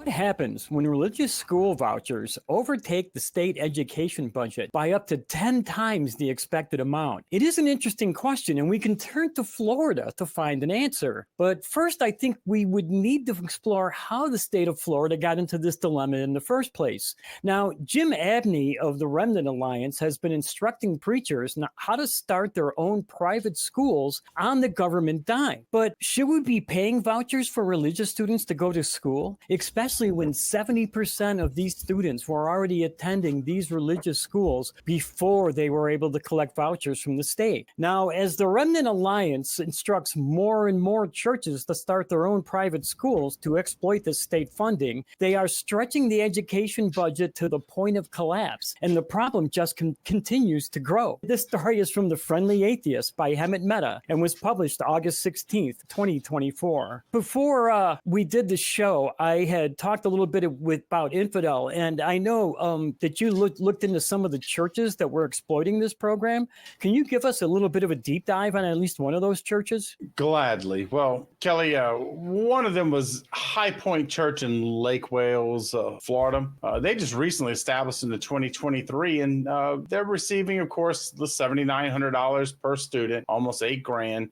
What happens when religious school vouchers overtake the state education budget by up to 10 times the expected amount? It is an interesting question, and we can turn to Florida to find an answer. But first, I think we would need to explore how the state of Florida got into this dilemma in the first place. Now, Jim Abney of the Remnant Alliance has been instructing preachers how to start their own private schools on the government dime. But should we be paying vouchers for religious students to go to school, especially when 70% of these students were already attending these religious schools before they were able to collect vouchers from the state? Now, as the Remnant Alliance instructs more and more churches to start their own private schools to exploit the state funding, they are stretching the education budget to the point of collapse, and the problem just continues to grow. This story is from The Friendly Atheist by Hemant Mehta and was published August 16th, 2024. Before we did the show, I had talked a little bit about Infidel, and I know that you looked into some of the churches that were exploiting this program. Can you give us a little bit of a deep dive on at least one of those churches? Gladly. Well, Kelly, one of them was High Point Church in Lake Wales, Florida. They just recently established in the 2023, and they're receiving, of course, the $7,900 per student, almost $8,000,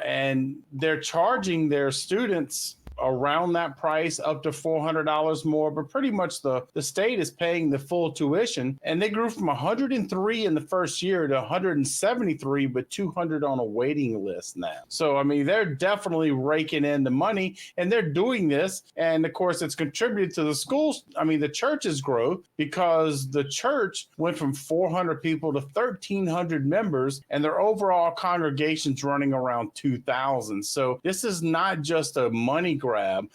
and they're charging their students around that price, up to $400 more, but pretty much the state is paying the full tuition. And they grew from 103 in the first year to 173, but 200 on a waiting list now. So, I mean, they're definitely raking in the money, and they're doing this. And of course, it's contributed to the schools. I mean, the church's growth, because the church went from 400 people to 1,300 members, and their overall congregation's running around 2,000. So this is not just a money grab,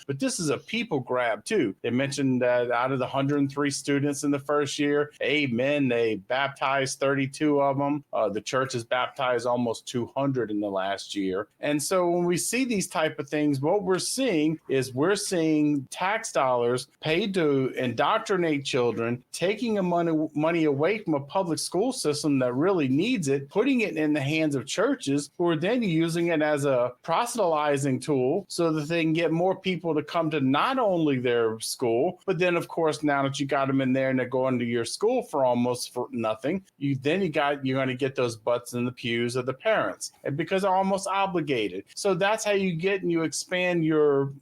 but this is a people grab too. They mentioned that out of the 103 students in the first year, amen, they baptized 32 of them. The church has baptized almost 200 in the last year. And so when we see these type of things, what we're seeing is we're seeing tax dollars paid to indoctrinate children, taking money away from a public school system that really needs it, putting it in the hands of churches who are then using it as a proselytizing tool so that they can get more people to come to not only their school, but then of course, now that you got them in there and they're going to your school for almost for nothing, you're going to get those butts in the pews of the parents, and because they're almost obligated. So that's how you get and you expand your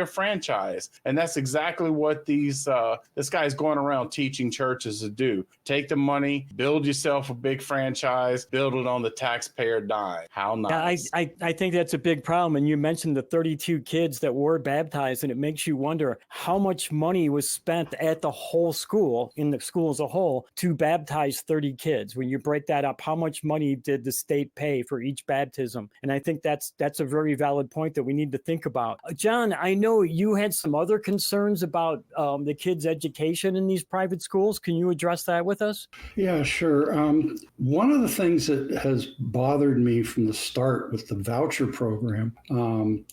franchise. And that's exactly what this guy's going around teaching churches to do. Take the money, build yourself a big franchise, build it on the taxpayer dime. How nice. I think that's a big problem. And you mentioned the 32 kids that were baptized, and it makes you wonder how much money was spent at the whole school, in the school as a whole, to baptize 30 kids. When you break that up, how much money did the state pay for each baptism? And I think that's a very valid point that we need to think about. John, I know you had some other concerns about the kids' education in these private schools. Can you address that with us? Yeah, sure. One of the things that has bothered me from the start with the voucher program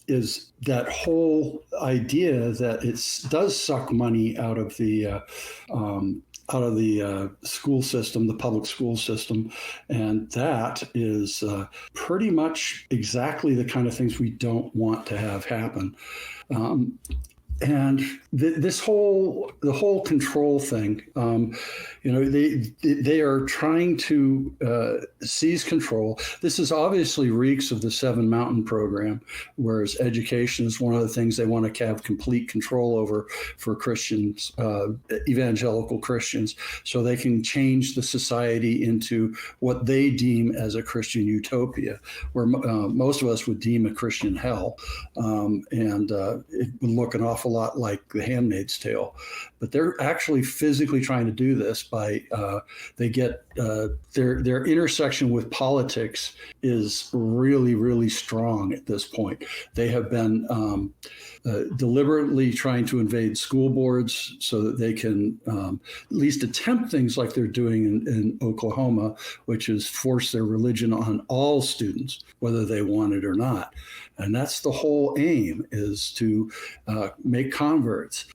is that whole idea that it does suck money out of the school system, the public school system. And that is pretty much exactly the kind of things we don't want to have happen. And the whole control thing, they are trying to seize control. This is obviously reeks of the Seven Mountain program, whereas education is one of the things they want to have complete control over for Christians, evangelical Christians, so they can change the society into what they deem as a Christian utopia, where most of us would deem a Christian hell. And it would look an awful lot like The Handmaid's Tale, but they're actually physically trying to do this by they get their intersection with politics is really, really strong at this point. They have been deliberately trying to invade school boards so that they can at least attempt things like they're doing in Oklahoma, which is force their religion on all students, whether they want it or not. And that's the whole aim, is to make make converts,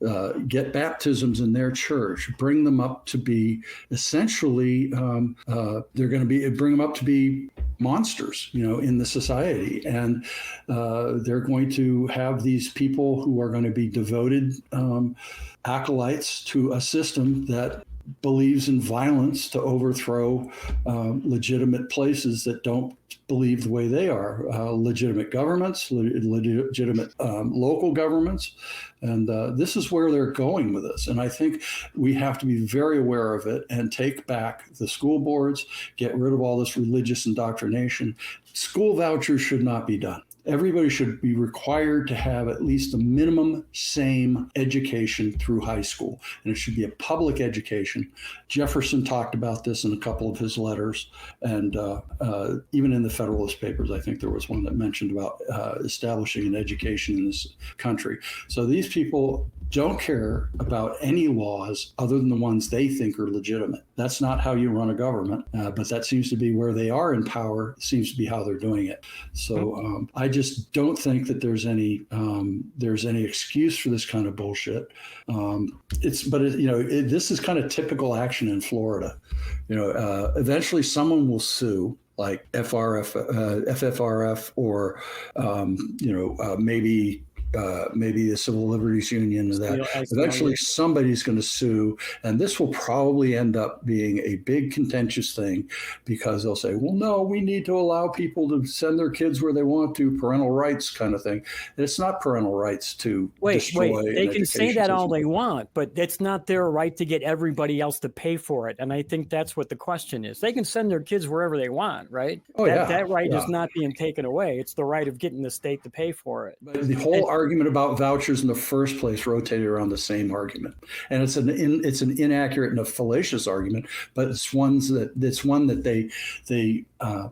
get baptisms in their church, bring them up to be essentially, they're going to be, bring them up to be monsters, in the society. And they're going to have these people who are going to be devoted acolytes to a system that believes in violence to overthrow legitimate places that don't believe the way they are, legitimate governments, legitimate local governments. And this is where they're going with this. And I think we have to be very aware of it and take back the school boards, get rid of all this religious indoctrination. School vouchers should not be done. Everybody should be required to have at least a minimum same education through high school, and it should be a public education. Jefferson talked about this in a couple of his letters, and even in the Federalist Papers, I think there was one that mentioned about establishing an education in this country. So these people don't care about any laws other than the ones they think are legitimate. That's not how you run a government, but that seems to be where they are in power, seems to be how they're doing it. So I just don't think that there's any excuse for this kind of bullshit. This is kind of typical action in Florida. Eventually someone will sue, like FFRF, or maybe the Civil Liberties Union. That eventually somebody's going to sue, and this will probably end up being a big contentious thing, because they'll say, well, no, we need to allow people to send their kids where they want to, parental rights kind of thing. And it's not parental rights to destroy. They can say that all they want, but it's not their right to get everybody else to pay for it. And I think that's what the question is. They can send their kids wherever they want, right? That right is not being taken away. It's the right of getting the state to pay for it. But the whole argument about vouchers in the first place rotated around the same argument, and it's an inaccurate and a fallacious argument, but it's one that they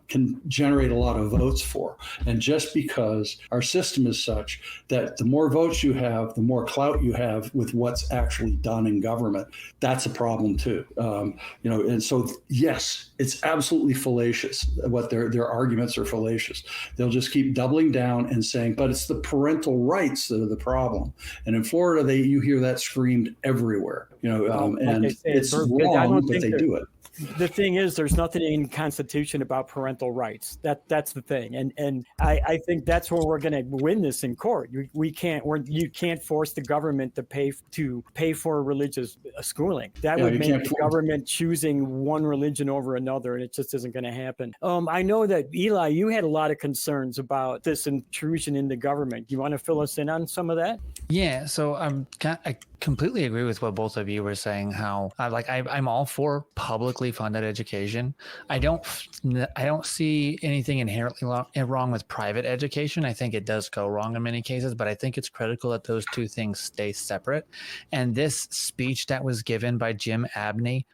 can generate a lot of votes for. And just because our system is such that the more votes you have, the more clout you have with what's actually done in government, that's a problem too. And so yes, it's absolutely fallacious. What their arguments are fallacious. They'll just keep doubling down and saying, but it's the parental rights that are the problem. And in Florida, you hear that screamed everywhere. And it's wrong, but they do it. The thing is, there's nothing in the Constitution about parental rights. That's the thing, and I think that's where we're going to win this in court. You can't force the government to pay for religious schooling. That would make the government choosing one religion over another, and it just isn't going to happen. I know that Eli, you had a lot of concerns about this intrusion in the government. You want to fill us in on some of that? Yeah. So I completely agree with what both of you were saying. How I'm all for publicly funded education. I don't see anything inherently wrong with private education. I think it does go wrong in many cases, but I think it's critical that those two things stay separate. And this speech that was given by Jim Abney,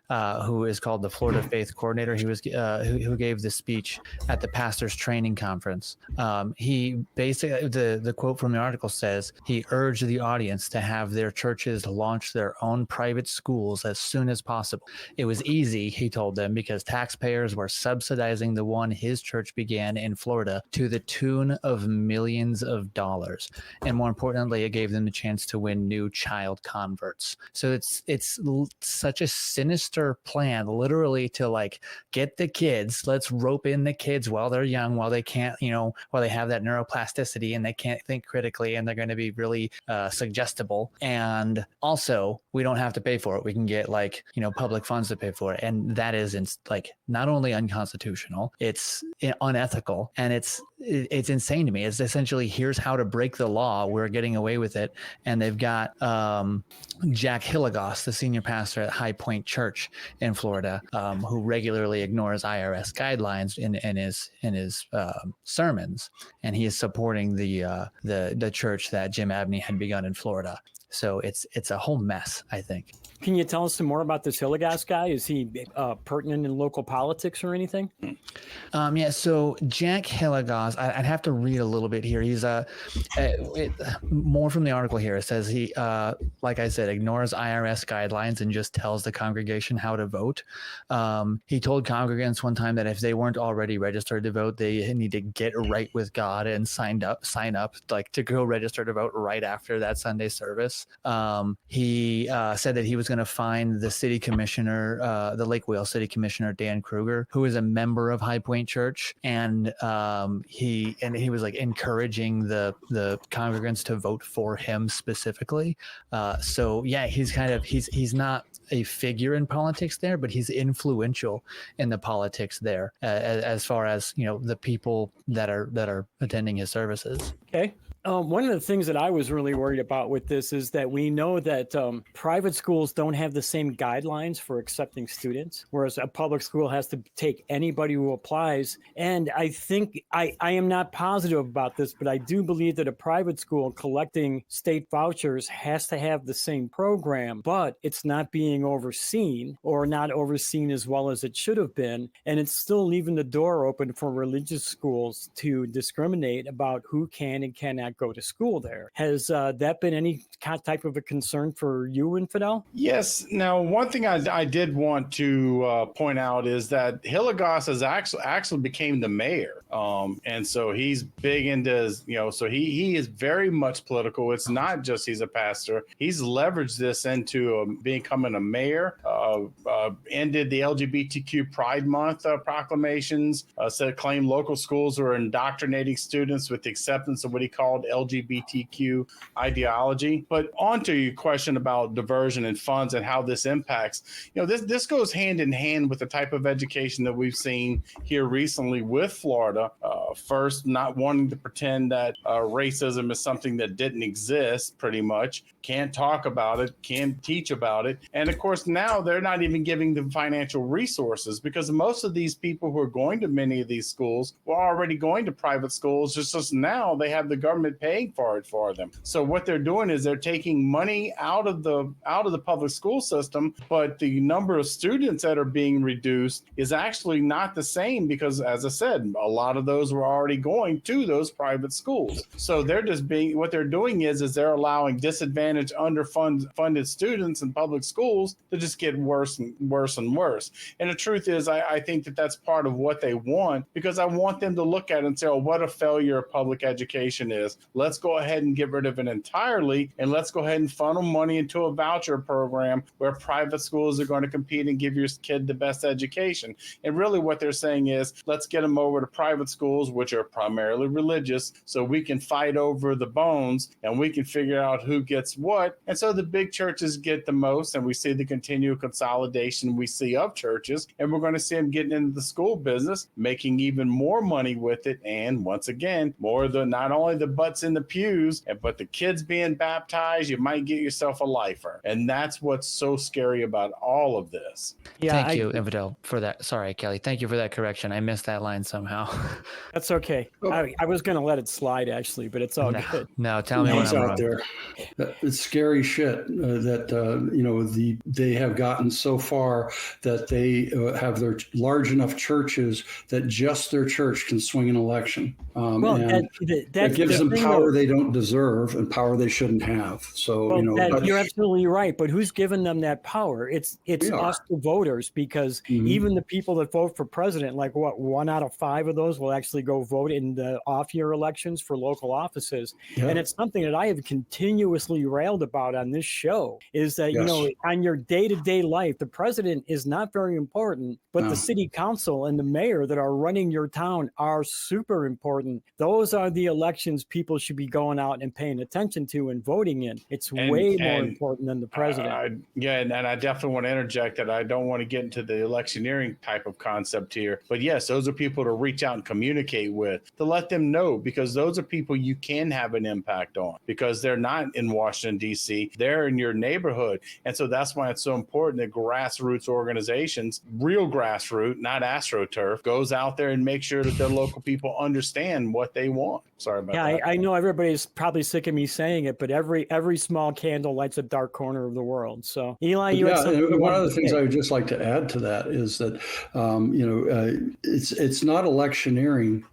who is called the Florida Faith Coordinator, he was who gave the speech at the Pastors Training Conference. He basically, the quote from the article says, he urged the audience to have their churches launch their own private schools as soon as possible. It was easy, he told them, because taxpayers were subsidizing the one his church began in Florida to the tune of millions of dollars. And more importantly, it gave them the chance to win new child converts. So it's such a sinister plan, literally, to get the kids, let's rope in the kids while they're young, while they can't, while they have that neuroplasticity and they can't think critically, and they're going to be really suggestible. And also, we don't have to pay for it. We can get public funds to pay for it. And that is not only unconstitutional, it's unethical, and it's insane to me. It's essentially, here's how to break the law. We're getting away with it. And they've got Jack Hilligoss, the senior pastor at High Point Church in Florida, who regularly ignores IRS guidelines in his sermons, and he is supporting the church that Jim Abney had begun in Florida. So it's a whole mess, I think. Can you tell us some more about this Hillegas guy? Is he pertinent in local politics or anything? Yeah, so Jack Hillegas, I'd have to read a little bit here. He's more from the article here. It says he, like I said, ignores IRS guidelines and just tells the congregation how to vote. He told congregants one time that if they weren't already registered to vote, they need to get right with God and sign up, like to go register to vote right after that Sunday service. He said that he was going to find the city commissioner, the Lake Wales city commissioner, Dan Kruger, who is a member of High Point Church, and he was like encouraging the congregants to vote for him specifically. So yeah, he's not a figure in politics there, but he's influential in the politics there as far as the people that are attending his services. Okay. One of the things that I was really worried about with this is that we know that private schools don't have the same guidelines for accepting students, whereas a public school has to take anybody who applies. And I think I am not positive about this, but I do believe that a private school collecting state vouchers has to have the same program, but it's not being overseen or not overseen as well as it should have been. And it's still leaving the door open for religious schools to discriminate about who can and cannot go to school there. Has that been any type of a concern for you, Infidel? Yes. Now, one thing I did want to point out is that Hillegas has actually became the mayor. And so he's big into, so he is very much political. It's not just he's a pastor. He's leveraged this into becoming a mayor, ended the LGBTQ Pride Month proclamations, claimed local schools were indoctrinating students with the acceptance of what he called LGBTQ ideology. But on to your question about diversion and funds and how this impacts, this goes hand in hand with the type of education that we've seen here recently with Florida. First, not wanting to pretend that racism is something that didn't exist, pretty much. Can't talk about it, can't teach about it. And of course, now they're not even giving them financial resources because most of these people who are going to many of these schools were already going to private schools. Just now they have the government paying for it for them. So what they're doing is they're taking money out of the public school system, but the number of students that are being reduced is actually not the same because, as I said, a lot of those were already going to those private schools. So they're just what they're doing is they're allowing disadvantaged, underfunded students in public schools to just get worse and worse and worse. And the truth is, I think that that's part of what they want because I want them to look at it and say, oh, what a failure of public education is. Let's go ahead and get rid of it entirely, and let's go ahead and funnel money into a voucher program where private schools are going to compete and give your kid the best education. And really what they're saying is, let's get them over to private schools, which are primarily religious, so we can fight over the bones and we can figure out who gets what. And so the big churches get the most, and we see the continual consolidation we see of churches, and we're going to see them getting into the school business, making even more money with it. And once again, not only the butts in the pews, but the kids being baptized, you might get yourself a lifer. And that's what's so scary about all of this. Yeah, Thank you, Infidel, for that. Sorry, Kelly. Thank you for that correction. I missed that line somehow. That's okay. I was going to let it slide, actually, but it's all good. No, tell me when I'm wrong. There. It's scary shit that, they have gotten so far that they have their large enough churches that just their church can swing an election. That gives them power they don't deserve and power they shouldn't have. So, you're absolutely right. But who's given them that power? It's us, the voters, because even the people that vote for president, like 1 out of 5 of those will actually go vote in the off-year elections for local offices. Yeah. And it's something that I have continuously railed about on this show is that, on your day-to-day life, the president is not very important, but the city council and the mayor that are running your town are super important. Those are the elections people should be going out and paying attention to and voting in. It's way more important than the president. And I definitely want to interject that I don't want to get into the electioneering type of concept here. But yes, those are people to reach out and communicate communicate with, to let them know, because those are people you can have an impact on, because they're not in Washington, D.C., they're in your neighborhood. And so that's why it's so important that grassroots organizations, real grassroots, not AstroTurf, goes out there and make sure that their local people understand what they want. Sorry about that. I know everybody's probably sick of me saying it, but every small candle lights a dark corner of the world. So, Eli, you had something and you one of wanted the to things say. I would just like to add to that is that it's not electioneering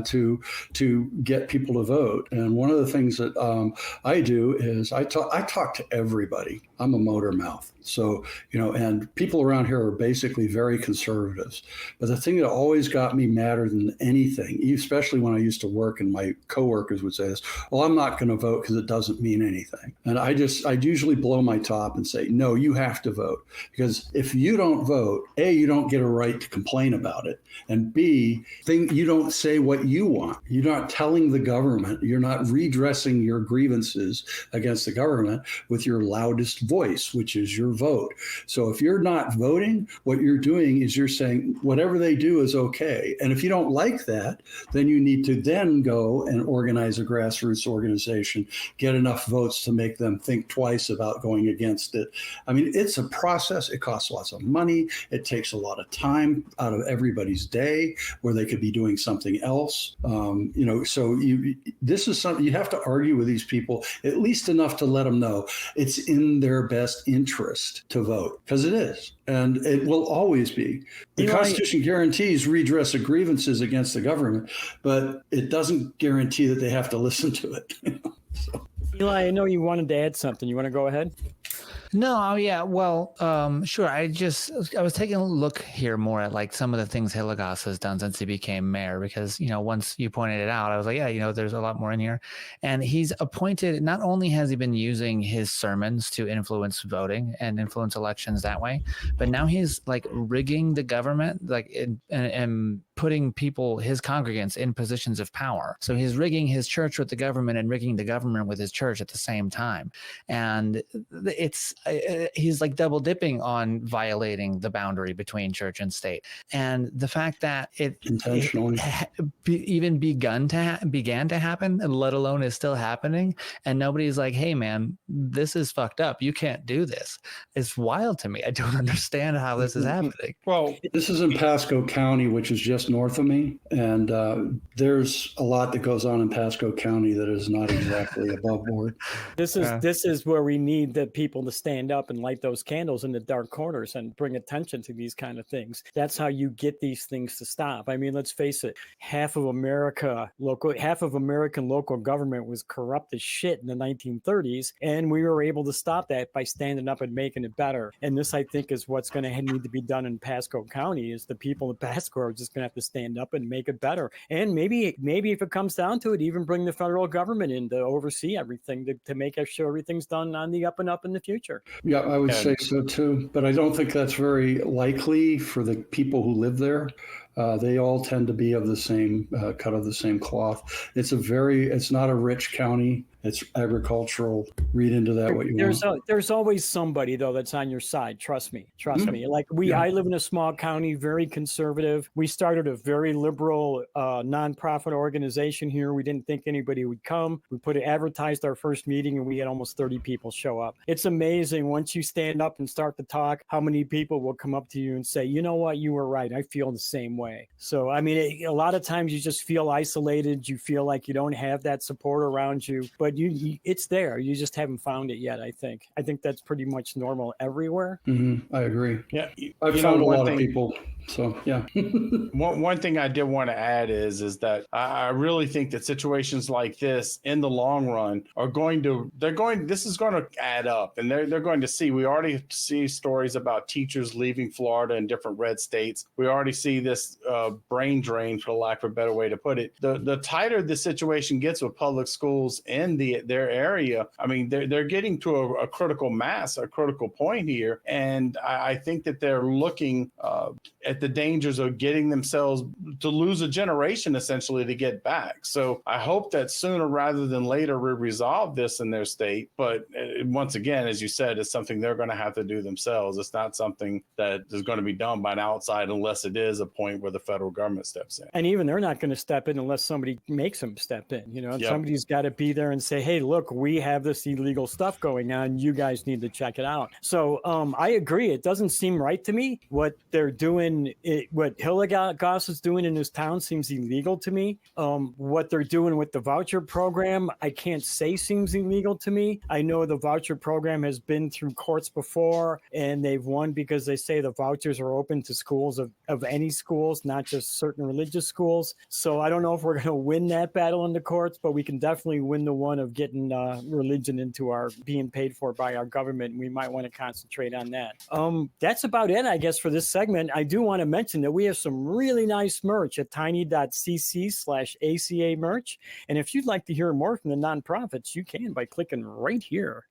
to get people to vote. And one of the things that I do is I talk to everybody. I'm a motor mouth. So, and people around here are basically very conservatives. But the thing that always got me madder than anything, especially when I used to work and my coworkers would say this, well, I'm not going to vote because it doesn't mean anything. And I usually blow my top and say, no, you have to vote. Because if you don't vote, A, you don't get a right to complain about it. And B, you don't say what you want. You're not telling the government, you're not redressing your grievances against the government with your loudest voice, which is your vote. So if you're not voting, what you're doing is you're saying whatever they do is okay. And if you don't like that, then you need to then go and organize a grassroots organization, get enough votes to make them think twice about going against it. I mean, it's a process. It costs lots of money. It takes a lot of time out of everybody's day where they could be doing something else. So this is something you have to argue with these people, at least enough to let them know it's in their best interest to vote, because it is. And it will always be. The Constitution guarantees redress of grievances against the government, but it doesn't guarantee that they have to listen to it. So. Eli, I know you wanted to add something. You want to go ahead? No, yeah, well, sure. I was taking a look here more at like some of the things Hilligoss has done since he became mayor, because, once you pointed it out, I was like, yeah, there's a lot more in here. And he's appointed, not only has he been using his sermons to influence voting and influence elections that way, but now he's like rigging the government, like and putting people, his congregants, in positions of power. So he's rigging his church with the government and rigging the government with his church at the same time. And he's like double dipping on violating the boundary between church and state. And the fact that it intentionally even began to happen, let alone is still happening, and nobody's like, hey man, this is fucked up, you can't do this. It's wild to me. I don't understand how this is happening. Well, this is in Pasco County, which is just north of me, and there's a lot that goes on in Pasco County that is not exactly above board. This is where we need the people to stand up and light those candles in the dark corners and bring attention to these kind of things. That's how you get these things to stop. I mean, let's face it, half of American local government was corrupt as shit in the 1930s, and we were able to stop that by standing up and making it better. And this, I think, is what's going to need to be done in Pasco County. Is the people of Pasco are just going to have to stand up and make it better. And maybe if it comes down to it, even bring the federal government in to oversee everything to make sure everything's done on the up and up in the future. Yeah, I would say so too, but I don't think that's very likely for the people who live there. They all tend to be of the same cut of the same cloth. It's not a rich county. It's agricultural. Read into that what you want. There's always somebody though that's on your side. Trust me. Me. Like I live in a small county, very conservative. We started a very liberal nonprofit organization here. We didn't think anybody would come. We advertised our first meeting, and we had almost 30 people show up. It's amazing once you stand up and start to talk, how many people will come up to you and say, you know what, you were right. I feel the same way. So I mean, a lot of times you just feel isolated. You feel like you don't have that support around you, but it's there. You just haven't found it yet. I think that's pretty much normal everywhere. Mm-hmm. I agree. Yeah, I've found a lot of people. So yeah. One thing I did want to add is that I really think that situations like this in the long run this is going to add up, and they're going to see. We already see stories about teachers leaving Florida in different red states. We already see this brain drain, for lack of a better way to put it. The tighter the situation gets with public schools in their area. I mean, they're getting to a critical mass, a critical point here, and I think that they're looking at the dangers of getting themselves to lose a generation essentially to get back. So I hope that sooner rather than later we resolve this in their state. But once again, as you said, it's something they're going to have to do themselves. It's not something that is going to be done by an outside unless it is a point where the federal government steps in. And even they're not going to step in unless somebody makes them step in. Somebody's got to be there and say, hey, look, we have this illegal stuff going on. You guys need to check it out. So I agree. It doesn't seem right to me. What they're doing, what Hillegas is doing in his town seems illegal to me. What they're doing with the voucher program, I can't say seems illegal to me. I know the voucher program has been through courts before and they've won because they say the vouchers are open to schools of any schools, not just certain religious schools. So I don't know if we're going to win that battle in the courts, but we can definitely win the one of getting religion into our being paid for by our government. We might want to concentrate on that. That's about it, I guess, for this segment. I do want to mention that we have some really nice merch at tiny.cc/ACA merch. And if you'd like to hear more from the nonprofits, you can by clicking right here.